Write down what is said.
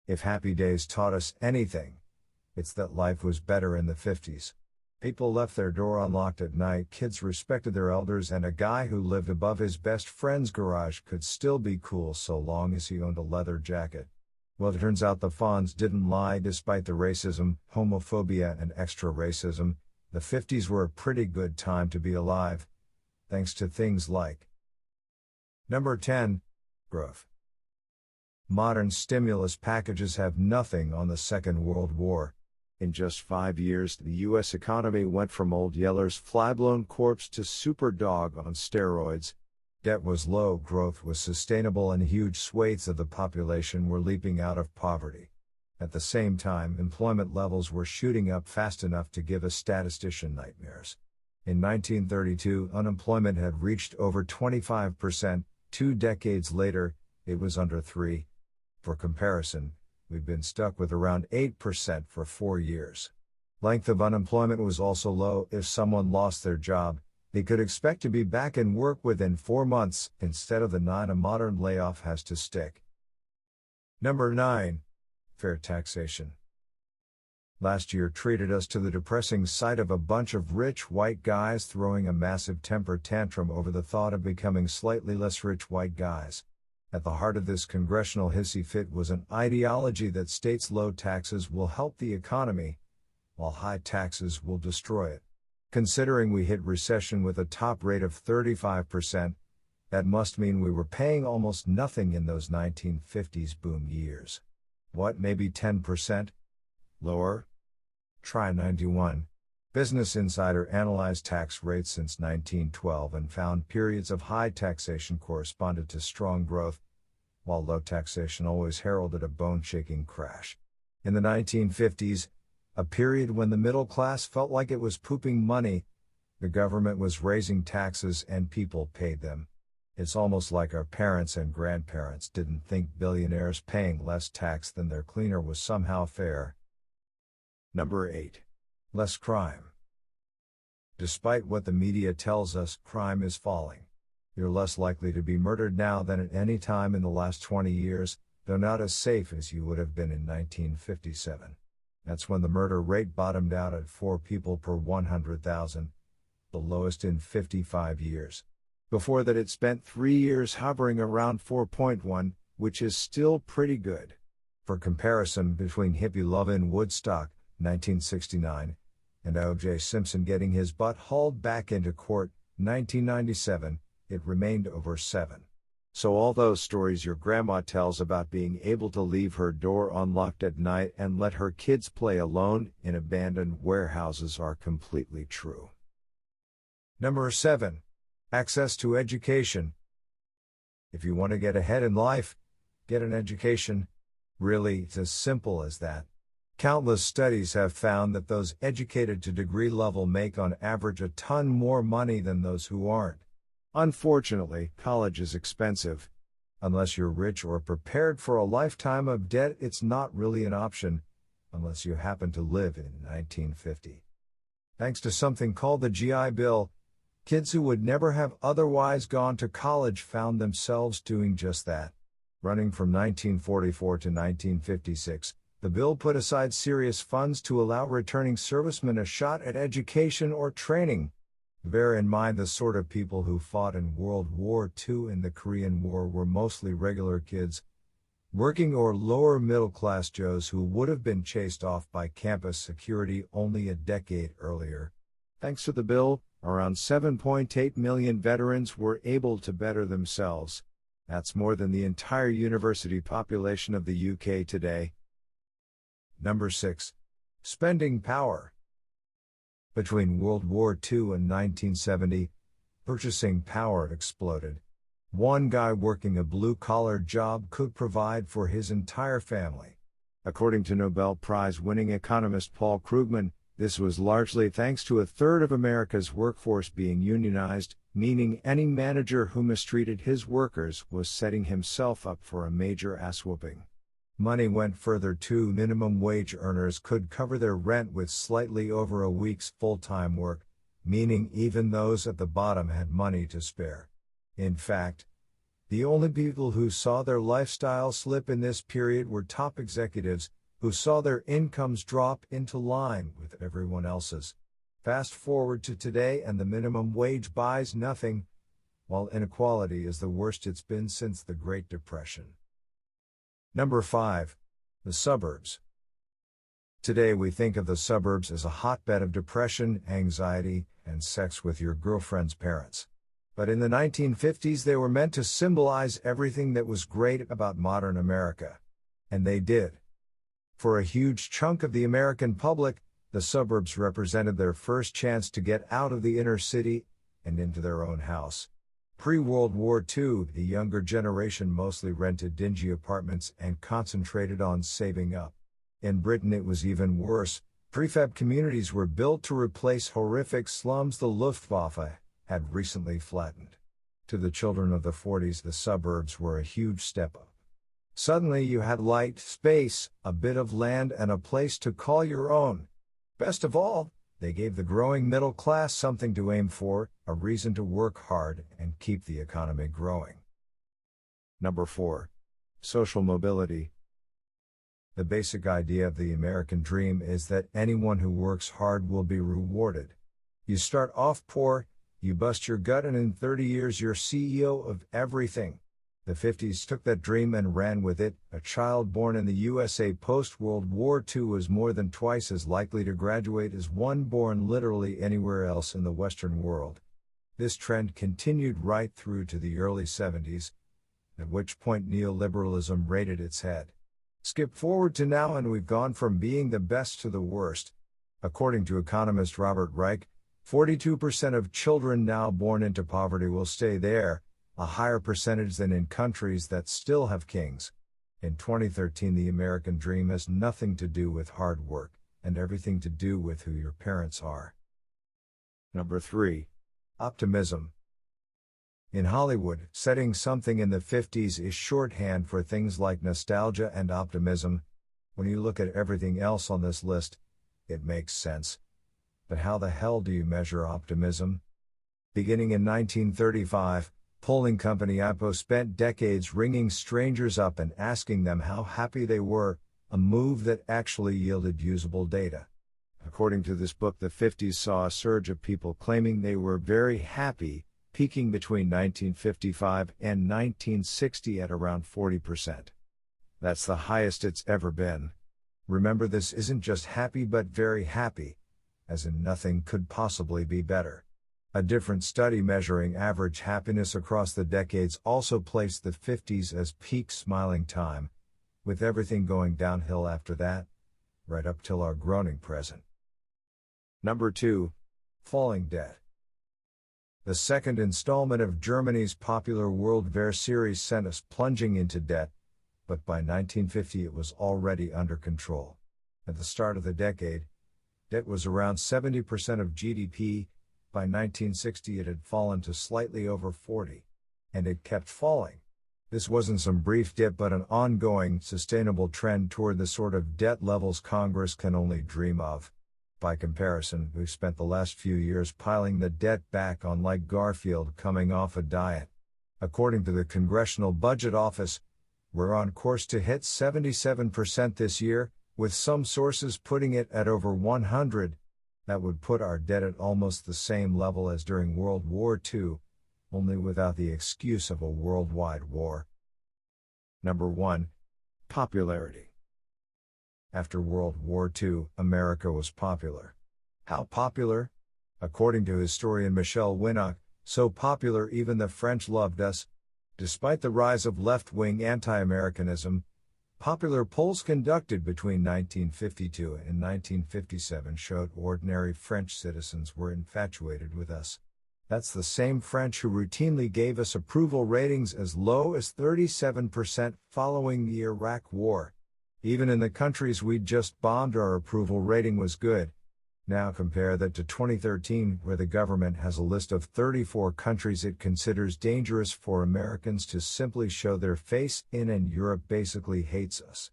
If Happy Days taught us anything, it's that life was better in the 50s. People left their door unlocked at night, kids respected their elders, and a guy who lived above his best friend's garage could still be cool so long as he owned a leather jacket. Well, it turns out the Fonz didn't lie. Despite the racism, homophobia, and extra racism, the 50s were a pretty good time to be alive, thanks to things like Number 10. Growth. Modern stimulus packages have nothing on the Second World War. In just 5 years, the U.S. economy went from Old Yeller's flyblown corpse to Superdog on steroids. Debt was low, growth was sustainable, and huge swathes of the population were leaping out of poverty. At the same time, employment levels were shooting up fast enough to give a statistician nightmares. In 1932, unemployment had reached over 25%. 2 decades later, it was under 3%. For comparison, we've been stuck with around 8% for 4 years. Length of unemployment was also low. If someone lost their job, they could expect to be back in work within 4 months, instead of the 9 a modern layoff has to stick. Number 9. Fair taxation. Last year treated us to the depressing sight of a bunch of rich white guys throwing a massive temper tantrum over the thought of becoming slightly less rich white guys. At the heart of this congressional hissy fit was an ideology that states low taxes will help the economy, while high taxes will destroy it. Considering we hit recession with a top rate of 35%, that must mean we were paying almost nothing in those 1950s boom years. What, maybe 10%? Lower? Try 91. Business Insider analyzed tax rates since 1912 and found periods of high taxation corresponded to strong growth, while low taxation always heralded a bone-shaking crash. In the 1950s, a period when the middle class felt like it was pooping money, the government was raising taxes and people paid them. It's almost like our parents and grandparents didn't think billionaires paying less tax than their cleaner was somehow fair. Number 8. Less crime. Despite what the media tells us, crime is falling. You're less likely to be murdered now than at any time in the last 20 years, though not as safe as you would have been in 1957. That's when the murder rate bottomed out at 4 people per 100,000, the lowest in 55 years. Before that, it spent 3 years hovering around 4.1, which is still pretty good. For comparison, between hippie love in Woodstock, 1969, and O.J. Simpson getting his butt hauled back into court, 1997, it remained over 7. So all those stories your grandma tells about being able to leave her door unlocked at night and let her kids play alone in abandoned warehouses are completely true. Number 7. Access to education. If you want to get ahead in life, get an education. Really, it's as simple as that. Countless studies have found that those educated to degree level make on average a ton more money than those who aren't. Unfortunately, college is expensive. Unless you're rich or prepared for a lifetime of debt, it's not really an option, unless you happen to live in 1950. Thanks to something called the GI Bill, kids who would never have otherwise gone to college found themselves doing just that. Running from 1944 to 1956, the bill put aside serious funds to allow returning servicemen a shot at education or training. Bear in mind the sort of people who fought in World War II and the Korean War were mostly regular kids, working or lower middle class Joes who would have been chased off by campus security only a decade earlier. Thanks to the bill, around 7.8 million veterans were able to better themselves. That's more than the entire university population of the UK today. Number 6. Spending power. Between World War II and 1970, purchasing power exploded. One guy working a blue-collar job could provide for his entire family. According to Nobel Prize-winning economist Paul Krugman, this was largely thanks to a third of America's workforce being unionized, meaning any manager who mistreated his workers was setting himself up for a major ass-whooping. Money went further too. Minimum wage earners could cover their rent with slightly over a week's full-time work, meaning even those at the bottom had money to spare. In fact, The only people who saw their lifestyle slip in this period were top executives, who saw their incomes drop into line with everyone else's. Fast forward to today and the minimum wage buys nothing, while inequality is the worst it's been since the Great Depression. Number 5. The suburbs. Today we think of the suburbs as a hotbed of depression, anxiety, and sex with your girlfriend's parents. But in the 1950s they were meant to symbolize everything that was great about modern America. And they did. For a huge chunk of the American public, the suburbs represented their first chance to get out of the inner city and into their own house. Pre-World War II, the younger generation mostly rented dingy apartments and concentrated on saving up. In Britain it was even worse. Prefab communities were built to replace horrific slums the Luftwaffe had recently flattened. To the children of the 40s, the suburbs were a huge step up. Suddenly you had light, space, a bit of land, and a place to call your own. Best of all, they gave the growing middle class something to aim for, a reason to work hard and keep the economy growing. Number 4. Social mobility. The basic idea of the American dream is that anyone who works hard will be rewarded. You start off poor, you bust your gut, and in 30 years you're CEO of everything. The 50s took that dream and ran with it. A child born in the USA post-World War II was more than twice as likely to graduate as one born literally anywhere else in the Western world. This trend continued right through to the early 70s, at which point neoliberalism raised its head. Skip forward to now and we've gone from being the best to the worst. According to economist Robert Reich, 42% of children now born into poverty will stay there, a higher percentage than in countries that still have kings. In 2013, the American dream has nothing to do with hard work, and everything to do with who your parents are. Number 3. Optimism. In Hollywood, setting something in the 50s is shorthand for things like nostalgia and optimism. When you look at everything else on this list, it makes sense. But how the hell do you measure optimism? Beginning in 1935, polling company IPO spent decades ringing strangers up and asking them how happy they were, a move that actually yielded usable data. According to this book, the 50s saw a surge of people claiming they were very happy, peaking between 1955 and 1960 at around 40%. That's the highest it's ever been. Remember, this isn't just happy but very happy, as in nothing could possibly be better. A different study measuring average happiness across the decades also placed the 50s as peak smiling time, with everything going downhill after that, right up till our groaning present. Number 2. Falling debt. The second installment of Germany's popular World Fair series sent us plunging into debt, but by 1950 it was already under control. At the start of the decade, debt was around 70% of GDP. By 1960 it had fallen to slightly over 40. And it kept falling. This wasn't some brief dip but an ongoing, sustainable trend toward the sort of debt levels Congress can only dream of. By comparison, we've spent the last few years piling the debt back on like Garfield coming off a diet. According to the Congressional Budget Office, we're on course to hit 77% this year, with some sources putting it at over 100. That would put our debt at almost the same level as during World War II, only without the excuse of a worldwide war. Number 1. Popularity. After World War II, America was popular. How popular? According to historian Michel Winnock, so popular even the French loved us. Despite the rise of left-wing anti-Americanism, popular polls conducted between 1952 and 1957 showed ordinary French citizens were infatuated with us. That's the same French who routinely gave us approval ratings as low as 37% following the Iraq War. Even in the countries we'd just bombed, our approval rating was good. Now compare that to 2013, where the government has a list of 34 countries it considers dangerous for Americans to simply show their face in, and Europe basically hates us.